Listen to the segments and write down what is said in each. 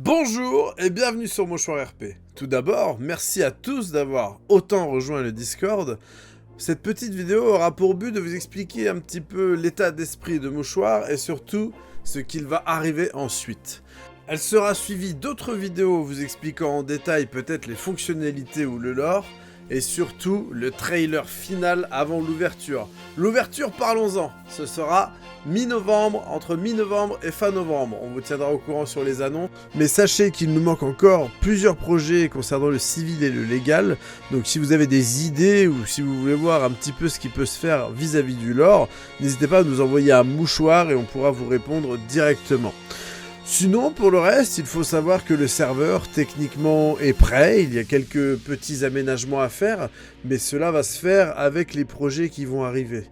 Bonjour et bienvenue sur Mouchoir RP. Tout d'abord, merci à tous d'avoir autant rejoint le Discord. Cette petite vidéo aura pour but de vous expliquer un petit peu l'état d'esprit de Mouchoir et surtout ce qu'il va arriver ensuite. Elle sera suivie d'autres vidéos vous expliquant en détail peut-être les fonctionnalités ou le lore et surtout le trailer final avant l'ouverture. L'ouverture, parlons-en, ce sera mi-novembre, entre mi-novembre et fin novembre. On vous tiendra au courant sur les annonces. Mais sachez qu'il nous manque encore plusieurs projets concernant le civil et le légal. Donc si vous avez des idées ou si vous voulez voir un petit peu ce qui peut se faire vis-à-vis du lore, n'hésitez pas à nous envoyer un mouchoir et on pourra vous répondre directement. Sinon, pour le reste, il faut savoir que le serveur, techniquement, est prêt. Il y a quelques petits aménagements à faire, mais cela va se faire avec les projets qui vont arriver.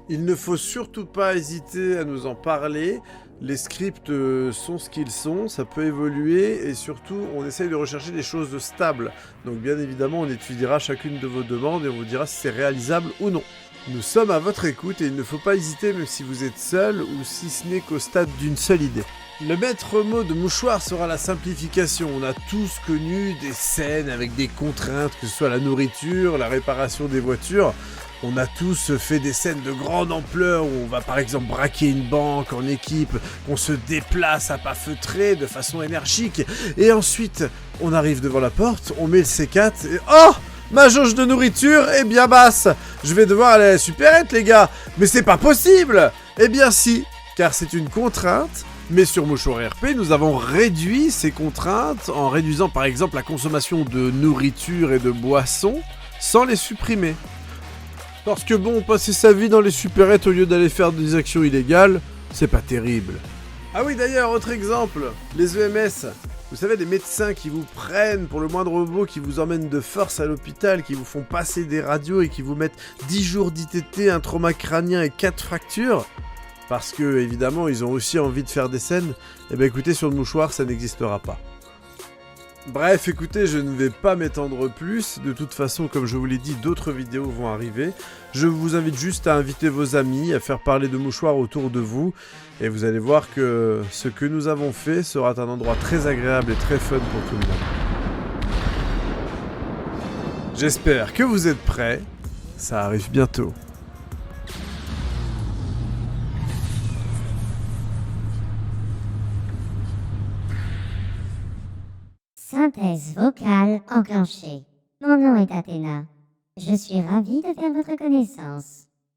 Il ne faut surtout pas hésiter à nous en parler. Les scripts sont ce qu'ils sont, ça peut évoluer, et surtout, on essaye de rechercher des choses stables. Donc bien évidemment, on étudiera chacune de vos demandes et on vous dira si c'est réalisable ou non. Nous sommes à votre écoute et il ne faut pas hésiter même si vous êtes seul ou si ce n'est qu'au stade d'une seule idée. Le maître mot de Mouchoir sera la simplification. On a tous connu des scènes avec des contraintes, que ce soit la nourriture, la réparation des voitures. On a tous fait des scènes de grande ampleur où on va par exemple braquer une banque en équipe, qu'on se déplace à pas feutrés de façon énergique. Et ensuite, on arrive devant la porte, on met le C4 et... Oh! Ma jauge de nourriture est bien basse. Je vais devoir aller à la supérette, les gars. Mais c'est pas possible. Eh bien si, car c'est une contrainte. Mais sur Mouchoir RP, nous avons réduit ces contraintes en réduisant par exemple la consommation de nourriture et de boissons sans les supprimer. Parce que bon, passer sa vie dans les supérettes au lieu d'aller faire des actions illégales, c'est pas terrible. Ah oui d'ailleurs, autre exemple, les EMS. Vous savez, des médecins qui vous prennent pour le moindre bobo, qui vous emmènent de force à l'hôpital, qui vous font passer des radios et qui vous mettent 10 jours d'ITT, un trauma crânien et 4 fractures. Parce que, évidemment, ils ont aussi envie de faire des scènes. Eh bien, écoutez, sur le mouchoir, ça n'existera pas. Bref, écoutez, je ne vais pas m'étendre plus. De toute façon, comme je vous l'ai dit, d'autres vidéos vont arriver. Je vous invite juste à inviter vos amis, à faire parler de mouchoirs autour de vous. Et vous allez voir que ce que nous avons fait sera un endroit très agréable et très fun pour tout le monde. J'espère que vous êtes prêts. Ça arrive bientôt. Synthèse vocale enclenchée. Mon nom est Athéna. Je suis ravie de faire votre connaissance.